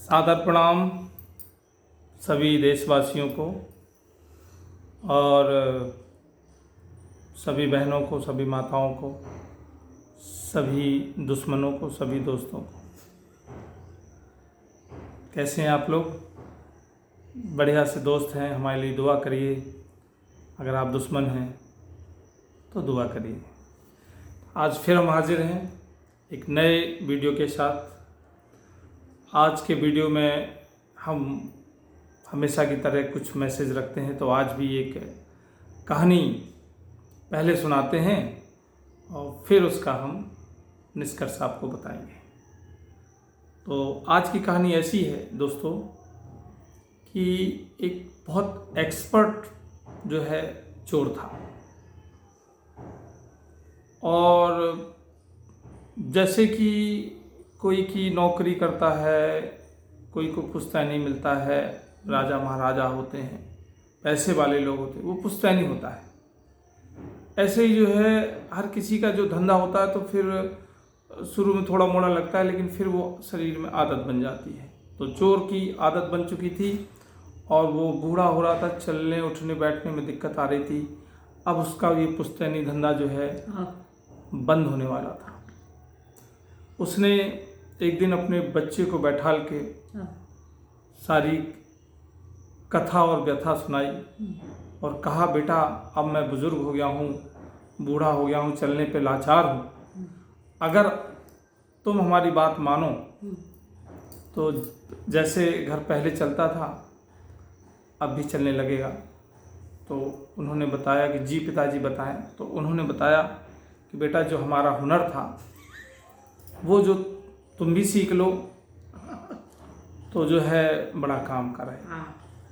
सादर प्रणाम सभी देशवासियों को और सभी बहनों को, सभी माताओं को, सभी दुश्मनों को, सभी दोस्तों को। कैसे हैं आप लोग? बढ़िया से दोस्त हैं, हमारे लिए दुआ करिए। अगर आप दुश्मन हैं तो दुआ करिए। आज फिर हम हाजिर हैं एक नए वीडियो के साथ। आज के वीडियो में हम हमेशा की तरह कुछ मैसेज रखते हैं, तो आज भी एक कहानी पहले सुनाते हैं और फिर उसका हम निष्कर्ष आपको बताएंगे। तो आज की कहानी ऐसी है दोस्तों कि एक बहुत एक्सपर्ट जो है चोर था, और जैसे कि कोई की नौकरी करता है, कोई को पुश्तैनी मिलता है, राजा महाराजा होते हैं, पैसे वाले लोग होते हैं, वो पुश्तैनी होता है। ऐसे ही जो है हर किसी का जो धंधा होता है तो फिर शुरू में थोड़ा मोड़ा लगता है, लेकिन फिर वो शरीर में आदत बन जाती है। तो चोर की आदत बन चुकी थी और वो बूढ़ा हो रहा था, चलने उठने बैठने में दिक्कत आ रही थी। अब उसका ये पुश्तैनी धंधा जो है बंद होने वाला था। उसने एक दिन अपने बच्चे को बैठाल के सारी कथा और व्यथा सुनाई और कहा, बेटा अब मैं बुजुर्ग हो गया हूँ, बूढ़ा हो गया हूँ, चलने पे लाचार हूँ। अगर तुम हमारी बात मानो तो जैसे घर पहले चलता था अब भी चलने लगेगा। तो उन्होंने बताया कि जी पिताजी बताएं। तो उन्होंने बताया कि बेटा जो हमारा हुनर था वो जो तुम भी सीख लो तो जो है बड़ा काम करे।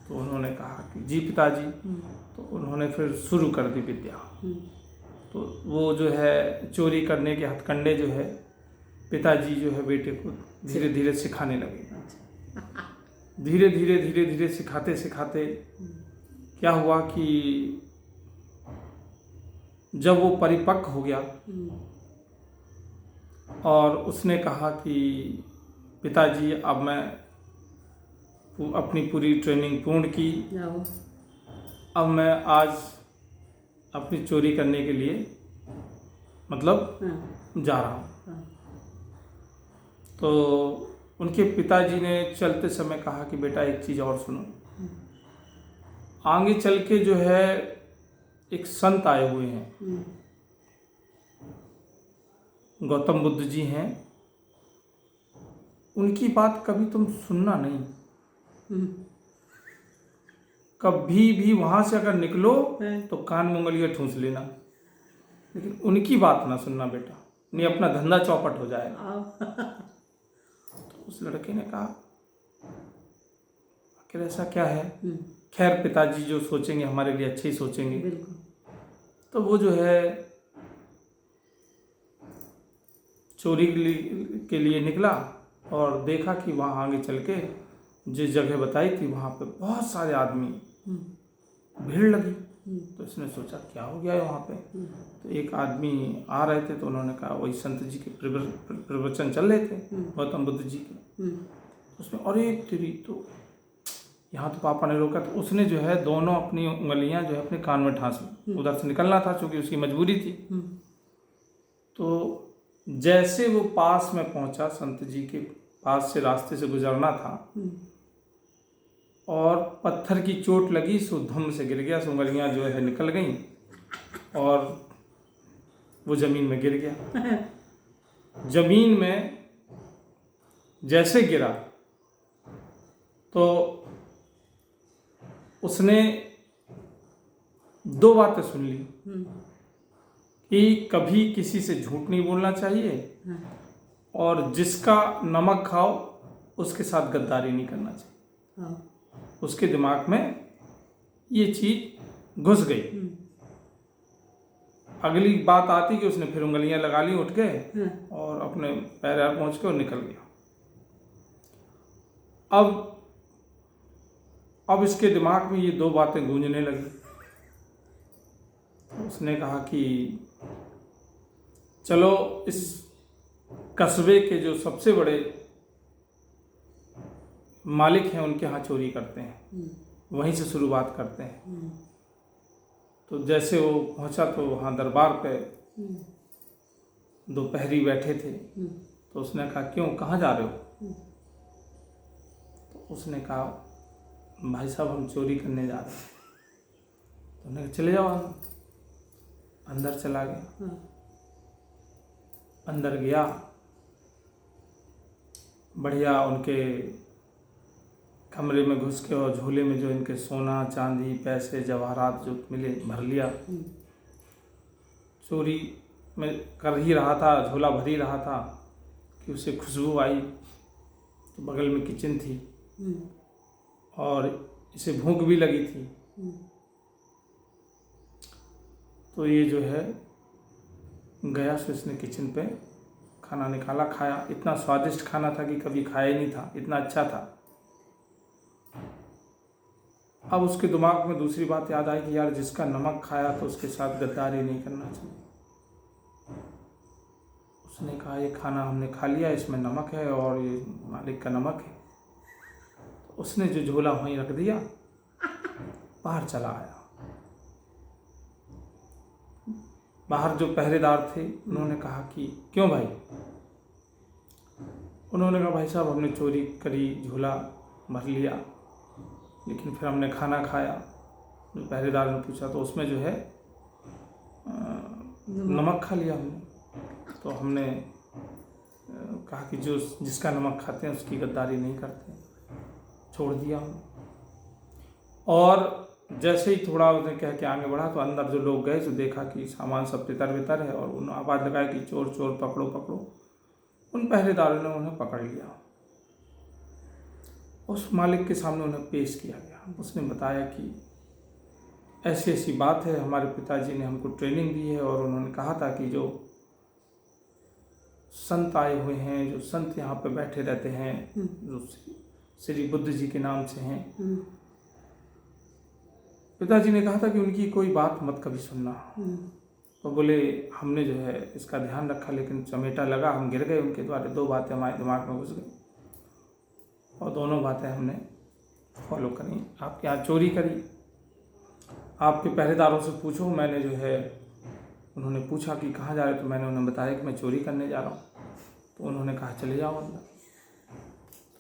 तो उन्होंने कहा कि जी पिताजी। तो उन्होंने फिर शुरू कर दी विद्या। तो वो जो है चोरी करने के हथकंडे जो है पिताजी जो है बेटे को धीरे धीरे सिखाने लगे। धीरे धीरे धीरे धीरे सिखाते सिखाते क्या हुआ कि जब वो परिपक्व हो गया और उसने कहा कि पिताजी अब मैं अपनी पूरी ट्रेनिंग पूर्ण की, अब मैं आज अपनी चोरी करने के लिए मतलब जा रहा हूँ। तो उनके पिताजी ने चलते समय कहा कि बेटा एक चीज़ और सुनो। आगे चल के जो है एक संत आए हुए हैं, गौतम बुद्ध जी हैं, उनकी बात कभी तुम सुनना नहीं। कभी भी वहां से अगर निकलो तो कान में उंगलियां ठूंस लेना, लेकिन उनकी बात ना सुनना बेटा, नहीं अपना धंधा चौपट हो जाएगा। तो उस लड़के ने कहा आखिर ऐसा क्या है। खैर पिताजी जो सोचेंगे हमारे लिए अच्छे ही सोचेंगे। तो वो जो है चोरी के लिए निकला और देखा कि वहाँ आगे चल के जिस जगह बताई थी वहाँ पे बहुत सारे आदमी भीड़ लगी। तो इसने सोचा क्या हो गया है वहाँ पे। तो एक आदमी आ रहे थे, तो उन्होंने कहा वही संत जी के प्रवचन चल रहे थे, गौतम बुद्ध जी के। उसमें अरे तेरी तो यहाँ तो पापा ने रोका। तो उसने जो है दोनों अपनी उंगलियां जो है अपने कान में ठांस ली, उधर से निकलना था चूंकि उसकी मजबूरी थी। तो जैसे वो पास में पहुंचा, संत जी के पास से रास्ते से गुजरना था और पत्थर की चोट लगी, सो धम से गिर गया, उंगलियां जो है निकल गईं और वो जमीन में गिर गया। जमीन में जैसे गिरा तो उसने दो बातें सुन ली कि कभी किसी से झूठ नहीं बोलना चाहिए और जिसका नमक खाओ उसके साथ गद्दारी नहीं करना चाहिए। उसके दिमाग में ये चीज घुस गई। अगली बात आती कि उसने फिर उंगलियां लगा ली, उठ गए और अपने पैर पहुंच के और निकल गया। अब इसके दिमाग में ये दो बातें गूंजने लगी। उसने कहा कि चलो इस कस्बे के जो सबसे बड़े मालिक हैं उनके यहाँ चोरी करते हैं, वहीं से शुरुआत करते हैं। तो जैसे वो पहुंचा तो वहाँ दरबार पे दो प्रहरी बैठे थे। तो उसने कहा क्यों, कहाँ जा रहे हो? तो उसने कहा भाई साहब हम चोरी करने जा रहे हैं। तो उन्होंने कहा चले जाओ। अंदर चला गया। अंदर गया, बढ़िया उनके कमरे में घुस के और झोले में जो इनके सोना चांदी पैसे जवाहरात जो मिले भर लिया। चोरी में कर ही रहा था, झोला भर ही रहा था कि उसे खुशबू आई। तो बगल में किचन थी और इसे भूख भी लगी थी। तो ये जो है गया, सो इसने किचन पे खाना निकाला, खाया। इतना स्वादिष्ट खाना था कि कभी खाया ही नहीं था, इतना अच्छा था। अब उसके दिमाग में दूसरी बात याद आई कि यार जिसका नमक खाया तो उसके साथ गद्दारी नहीं करना चाहिए। उसने कहा ये खाना हमने खा लिया, इसमें नमक है और ये मालिक का नमक है। तो उसने जो झोला वहीं रख दिया, बाहर चला आया। बाहर जो पहरेदार थे उन्होंने कहा कि क्यों भाई? उन्होंने कहा भाई साहब हमने चोरी करी, झोला भर लिया, लेकिन फिर हमने खाना खाया। जो पहरेदार ने पूछा तो उसमें जो है नमक खा लिया हमने। तो हमने कहा कि जो जिसका नमक खाते हैं उसकी गद्दारी नहीं करते, छोड़ दिया हमने। और जैसे ही थोड़ा उसने कह के आगे बढ़ा तो अंदर जो लोग गए तो देखा कि सामान सब तितर बितर है और उन्होंने आवाज़ लगाई कि चोर चोर पकड़ो पकड़ो। उन पहरेदारों ने उन्हें पकड़ लिया। उस मालिक के सामने उन्हें पेश किया गया। उसने बताया कि ऐसी ऐसी बात है, हमारे पिताजी ने हमको ट्रेनिंग दी है और उन्होंने कहा था कि जो संत आए हुए हैं, जो संत यहाँ पे बैठे रहते हैं, जो श्री बुद्ध जी के नाम से हैं, पिताजी ने कहा था कि उनकी कोई बात मत कभी सुनना। तो बोले हमने जो है इसका ध्यान रखा, लेकिन चमेटा लगा, हम गिर गए उनके द्वारा। दो बातें हमारे दिमाग में घुस गई और दोनों बातें हमने फॉलो करी। आपके यहाँ चोरी करी, आपके पहरेदारों से पूछो। मैंने जो है, उन्होंने पूछा कि कहाँ जा रहे, तो मैंने उन्हें बताया कि मैं चोरी करने जा रहा हूँ। तो उन्होंने कहा चले जाओ अंदर।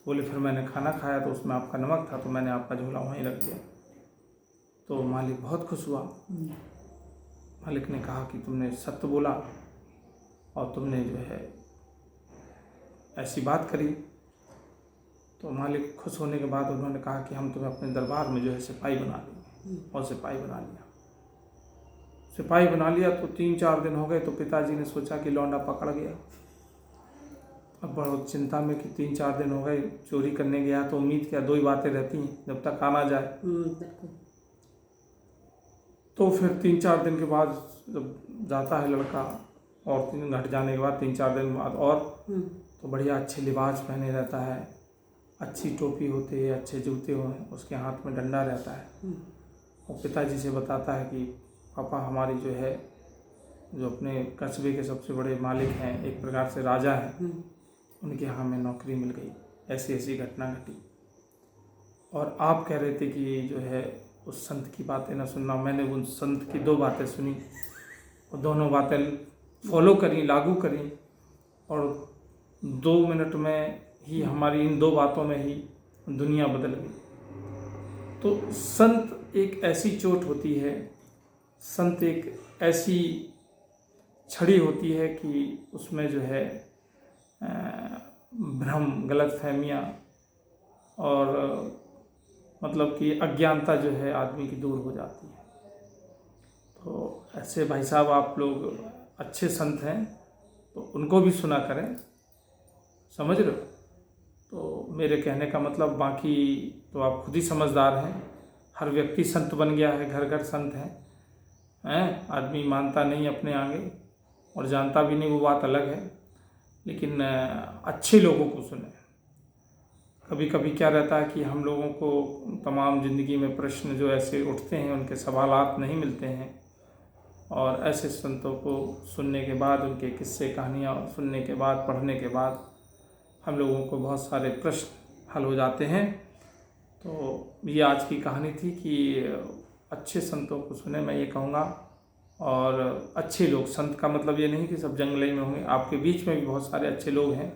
बोले फिर मैंने खाना खाया तो उसमें आपका नमक था, तो मैंने आपका झोला वहीं रख दिया। तो मालिक बहुत खुश हुआ। मालिक ने कहा कि तुमने सत्य बोला और तुमने जो है ऐसी बात करी। तो मालिक खुश होने के बाद उन्होंने कहा कि हम तुम्हें अपने दरबार में जो है सिपाही बना देंगे। और सिपाही बना लिया। सिपाही बना लिया तो 3-4 दिन हो गए तो पिताजी ने सोचा कि लौंडा पकड़ गया। अब बहुत चिंता में कि 3-4 दिन हो गए, चोरी करने गया तो उम्मीद क्या, दो ही बातें रहती हैं जब तक आ ना जाए। तो फिर 3-4 दिन के बाद जब जाता है लड़का, और 3 घट जाने के बाद 3-4 दिन बाद और तो बढ़िया अच्छे लिबास पहने रहता है, अच्छी टोपी होती है, अच्छे जूते हो, उसके हाथ में डंडा रहता है। और पिताजी से बताता है कि पापा हमारी जो है, जो अपने कस्बे के सबसे बड़े मालिक हैं, एक प्रकार से राजा हैं, उनके यहाँ में नौकरी मिल गई, ऐसी ऐसी घटना घटी। और आप कह रहे थे कि जो है उस संत की बातें ना सुनना। मैंने उन संत की 2 बातें सुनी और दोनों बातें फॉलो करी, लागू करी, और 2 मिनट में ही हमारी इन 2 बातों में ही दुनिया बदल गई। तो संत एक ऐसी चोट होती है, संत एक ऐसी छड़ी होती है कि उसमें जो है भ्रम, गलतफहमियाँ और मतलब कि अज्ञानता जो है आदमी की दूर हो जाती है। तो ऐसे भाई साहब आप लोग अच्छे संत हैं तो उनको भी सुना करें, समझ रहे हो? तो मेरे कहने का मतलब, बाकी तो आप खुद ही समझदार हैं। हर व्यक्ति संत बन गया है, घर घर संत हैं। आदमी मानता नहीं अपने आगे और जानता भी नहीं, वो बात अलग है, लेकिन अच्छे लोगों को सुने। कभी कभी क्या रहता है कि हम लोगों को तमाम ज़िंदगी में प्रश्न जो ऐसे उठते हैं, उनके सवालात नहीं मिलते हैं, और ऐसे संतों को सुनने के बाद, उनके किस्से कहानियाँ सुनने के बाद, पढ़ने के बाद हम लोगों को बहुत सारे प्रश्न हल हो जाते हैं। तो ये आज की कहानी थी कि अच्छे संतों को सुने, मैं ये कहूँगा। और अच्छे लोग, संत का मतलब ये नहीं कि सब जंगले में होंगे, आपके बीच में भी बहुत सारे अच्छे लोग हैं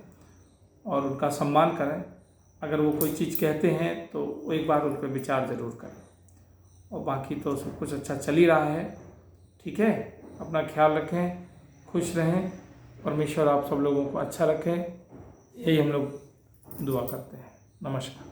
और उनका सम्मान करें। अगर वो कोई चीज़ कहते हैं तो एक बार उन पर विचार ज़रूर करें। और बाकी तो सब कुछ अच्छा चल ही रहा है। ठीक है, अपना ख्याल रखें, खुश रहें, परमेश्वर आप सब लोगों को अच्छा रखें, यही हम लोग दुआ करते हैं। नमस्कार।